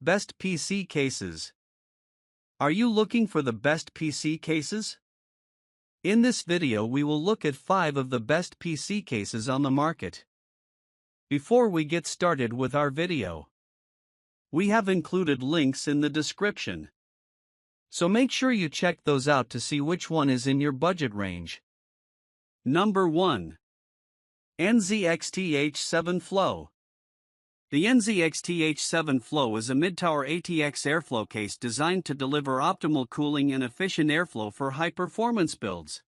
Best PC Cases. Are you looking for the best PC cases? In this video we will look at 5 of the best PC cases on the market. Before we get started with our video, we have included links in the description, so make sure you check those out to see which one is in your budget range. Number 1. NZXT H7 Flow. The NZXT H7 Flow is a mid-tower ATX airflow case designed to deliver optimal cooling and efficient airflow for high-performance builds.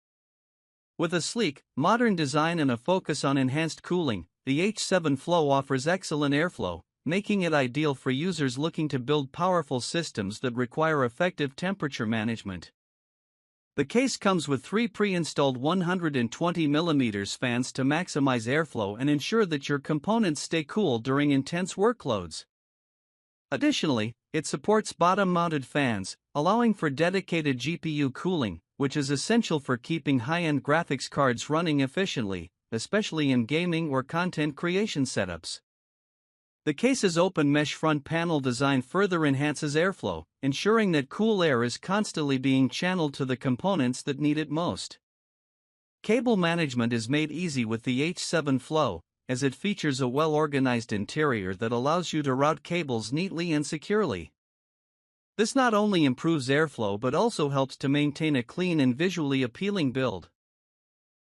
With a sleek, modern design and a focus on enhanced cooling, the H7 Flow offers excellent airflow, making it ideal for users looking to build powerful systems that require effective temperature management. The case comes with 3 pre-installed 120mm fans to maximize airflow and ensure that your components stay cool during intense workloads. Additionally, it supports bottom-mounted fans, allowing for dedicated GPU cooling, which is essential for keeping high-end graphics cards running efficiently, especially in gaming or content creation setups. The case's open mesh front panel design further enhances airflow, ensuring that cool air is constantly being channeled to the components that need it most. Cable management is made easy with the H7 Flow, as it features a well-organized interior that allows you to route cables neatly and securely. This not only improves airflow but also helps to maintain a clean and visually appealing build.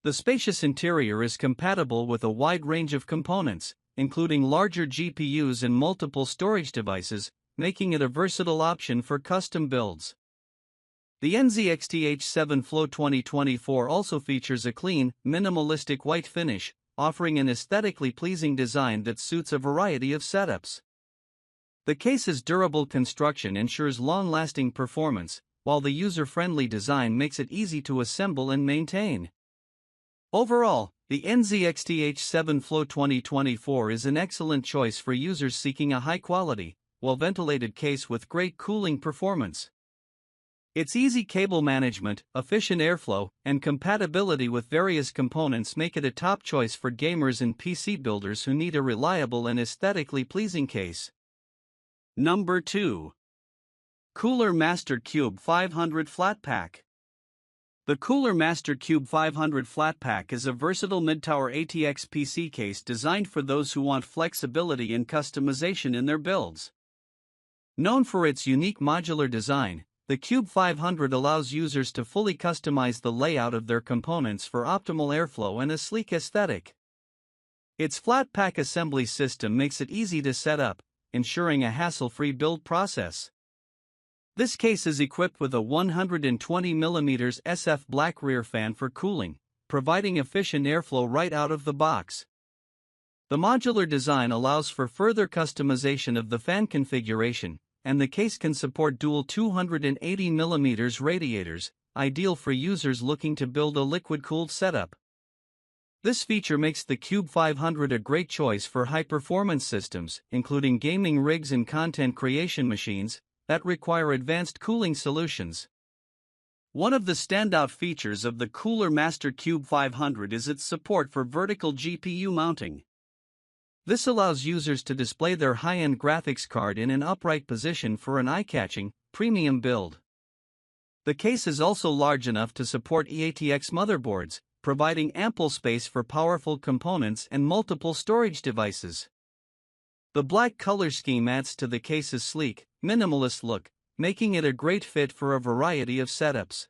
The spacious interior is compatible with a wide range of components, including larger GPUs and multiple storage devices, making it a versatile option for custom builds. The NZXT H7 Flow 2024 also features a clean, minimalistic white finish, offering an aesthetically pleasing design that suits a variety of setups. The case's durable construction ensures long-lasting performance, while the user-friendly design makes it easy to assemble and maintain. Overall, the NZXT H7 Flow 2024 is an excellent choice for users seeking a high-quality, well-ventilated case with great cooling performance. Its easy cable management, efficient airflow, and compatibility with various components make it a top choice for gamers and PC builders who need a reliable and aesthetically pleasing case. Number 2. Cooler Master Qube 500 Flatpack. The Cooler Master Qube 500 Flatpack is a versatile mid-tower ATX PC case designed for those who want flexibility and customization in their builds. Known for its unique modular design, the Qube 500 allows users to fully customize the layout of their components for optimal airflow and a sleek aesthetic. Its Flatpack assembly system makes it easy to set up, ensuring a hassle-free build process. This case is equipped with a 120mm SF black rear fan for cooling, providing efficient airflow right out of the box. The modular design allows for further customization of the fan configuration, and the case can support dual 280mm radiators, ideal for users looking to build a liquid-cooled setup. This feature makes the Qube 500 a great choice for high-performance systems, including gaming rigs and content creation machines that require advanced cooling solutions. One of the standout features of the Cooler Master Qube 500 is its support for vertical GPU mounting. This allows users to display their high-end graphics card in an upright position for an eye-catching, premium build. The case is also large enough to support eATX motherboards, providing ample space for powerful components and multiple storage devices. The black color scheme adds to the case's sleek, minimalist look, making it a great fit for a variety of setups.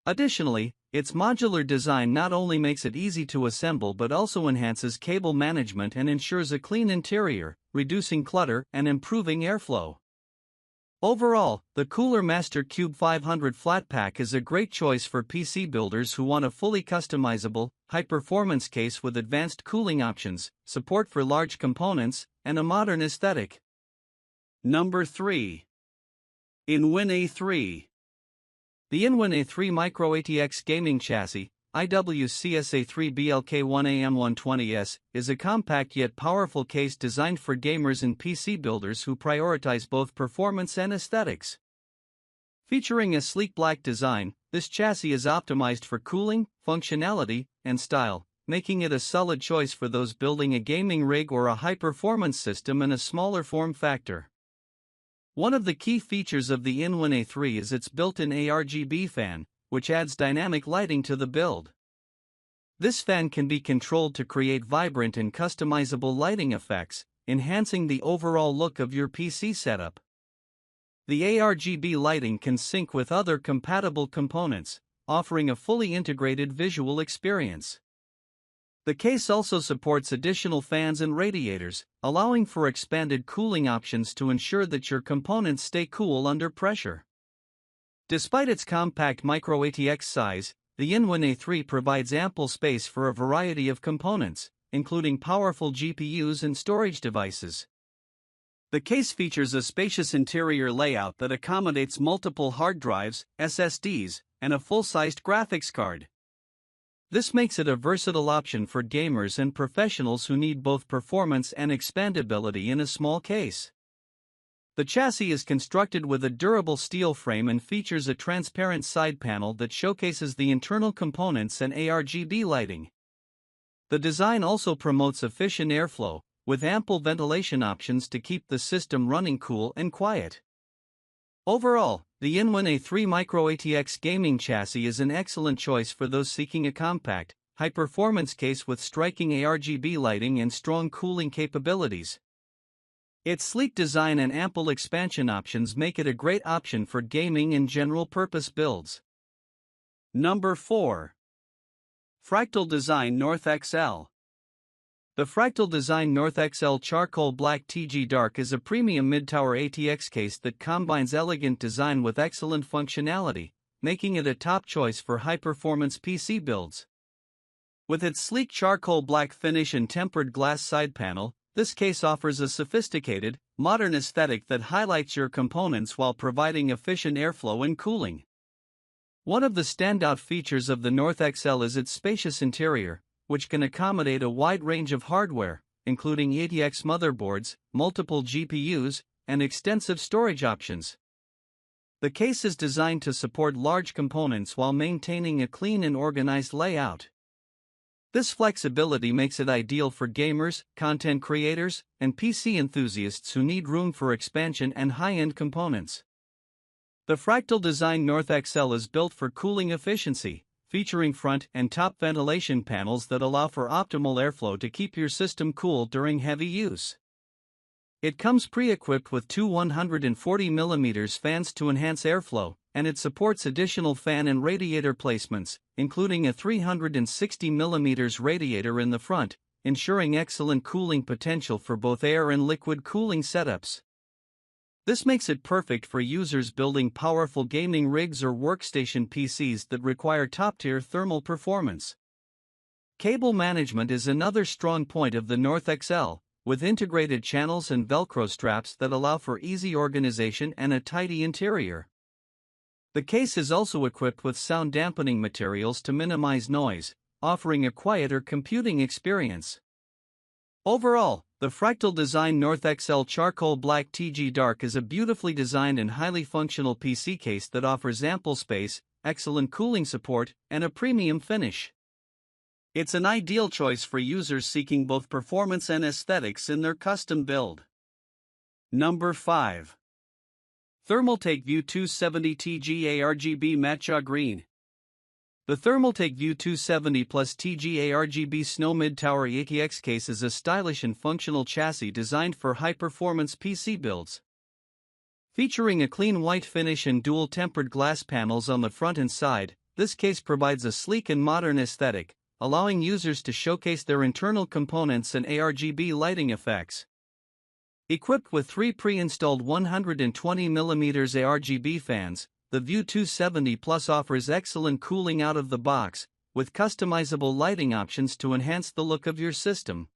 Additionally, its modular design not only makes it easy to assemble but also enhances cable management and ensures a clean interior, reducing clutter and improving airflow. Overall, the Cooler Master Qube 500 Flatpack is a great choice for PC builders who want a fully customizable, high-performance case with advanced cooling options, support for large components, and a modern aesthetic. Number 3. InWin A3. The InWin A3 Micro ATX Gaming Chassis, IWCSA3BLK1AM120S, is a compact yet powerful case designed for gamers and PC builders who prioritize both performance and aesthetics. Featuring a sleek black design, this chassis is optimized for cooling, functionality, and style, making it a solid choice for those building a gaming rig or a high-performance system in a smaller form factor. One of the key features of the N1A3 is its built-in ARGB fan, which adds dynamic lighting to the build. This fan can be controlled to create vibrant and customizable lighting effects, enhancing the overall look of your PC setup. The ARGB lighting can sync with other compatible components, offering a fully integrated visual experience. The case also supports additional fans and radiators, allowing for expanded cooling options to ensure that your components stay cool under pressure. Despite its compact micro ATX size, the N1A3 provides ample space for a variety of components, including powerful GPUs and storage devices. The case features a spacious interior layout that accommodates multiple hard drives, SSDs, and a full-sized graphics card. This makes it a versatile option for gamers and professionals who need both performance and expandability in a small case. The chassis is constructed with a durable steel frame and features a transparent side panel that showcases the internal components and ARGB lighting. The design also promotes efficient airflow, with ample ventilation options to keep the system running cool and quiet. Overall, the N1A3 Micro ATX gaming chassis is an excellent choice for those seeking a compact, high-performance case with striking ARGB lighting and strong cooling capabilities. Its sleek design and ample expansion options make it a great option for gaming and general-purpose builds. Number 4. Fractal Design North XL. The Fractal Design North XL Charcoal Black TG Dark is a premium mid-tower ATX case that combines elegant design with excellent functionality, making it a top choice for high-performance PC builds. With its sleek charcoal black finish and tempered glass side panel, this case offers a sophisticated, modern aesthetic that highlights your components while providing efficient airflow and cooling. One of the standout features of the North XL is its spacious interior, which can accommodate a wide range of hardware, including ATX motherboards, multiple GPUs, and extensive storage options. The case is designed to support large components while maintaining a clean and organized layout. This flexibility makes it ideal for gamers, content creators, and PC enthusiasts who need room for expansion and high-end components. The Fractal Design North XL is built for cooling efficiency, featuring front and top ventilation panels that allow for optimal airflow to keep your system cool during heavy use. It comes pre-equipped with two 140mm fans to enhance airflow, and it supports additional fan and radiator placements, including a 360mm radiator in the front, ensuring excellent cooling potential for both air and liquid cooling setups. This makes it perfect for users building powerful gaming rigs or workstation PCs that require top-tier thermal performance. Cable management is another strong point of the North XL, with integrated channels and Velcro straps that allow for easy organization and a tidy interior. The case is also equipped with sound dampening materials to minimize noise, offering a quieter computing experience. Overall, the Fractal Design North XL Charcoal Black TG Dark is a beautifully designed and highly functional PC case that offers ample space, excellent cooling support, and a premium finish. It's an ideal choice for users seeking both performance and aesthetics in their custom build. Number 5. Thermaltake View 270 TG ARGB Matcha Green. The Thermaltake View 270 Plus TG ARGB Snow Mid-Tower ATX case is a stylish and functional chassis designed for high-performance PC builds. Featuring a clean white finish and dual-tempered glass panels on the front and side, this case provides a sleek and modern aesthetic, allowing users to showcase their internal components and ARGB lighting effects. Equipped with three pre-installed 120mm ARGB fans, the View 270 Plus offers excellent cooling out of the box, with customizable lighting options to enhance the look of your system.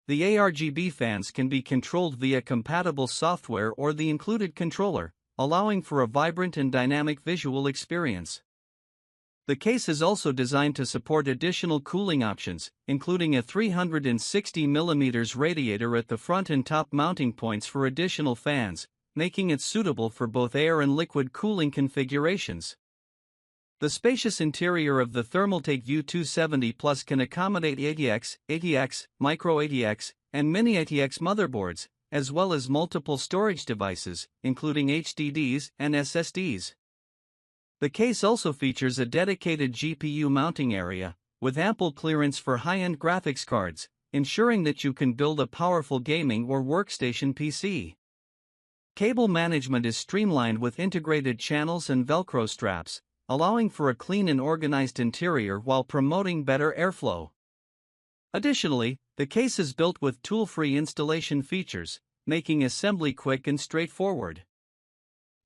The ARGB fans can be controlled via compatible software or the included controller, allowing for a vibrant and dynamic visual experience. The case is also designed to support additional cooling options, including a 360mm radiator at the front and top mounting points for additional fans, making it suitable for both air and liquid cooling configurations. The spacious interior of the Thermaltake View 270 Plus can accommodate ATX, ATX, Micro ATX, and Mini ATX motherboards, as well as multiple storage devices, including HDDs and SSDs. The case also features a dedicated GPU mounting area, with ample clearance for high-end graphics cards, ensuring that you can build a powerful gaming or workstation PC. Cable management is streamlined with integrated channels and Velcro straps, allowing for a clean and organized interior while promoting better airflow. Additionally, the case is built with tool-free installation features, making assembly quick and straightforward.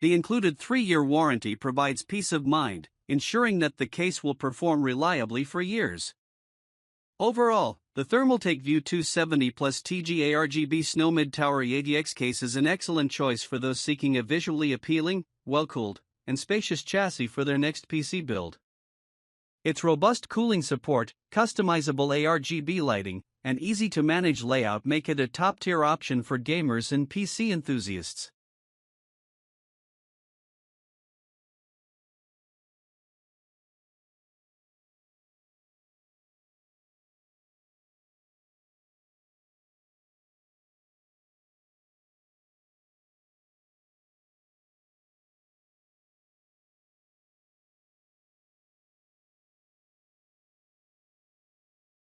The included 3-year warranty provides peace of mind, ensuring that the case will perform reliably for years. Overall, the Thermaltake View 270 plus TG ARGB Snow Mid-Tower ADX case is an excellent choice for those seeking a visually appealing, well-cooled, and spacious chassis for their next PC build. Its robust cooling support, customizable ARGB lighting, and easy-to-manage layout make it a top-tier option for gamers and PC enthusiasts.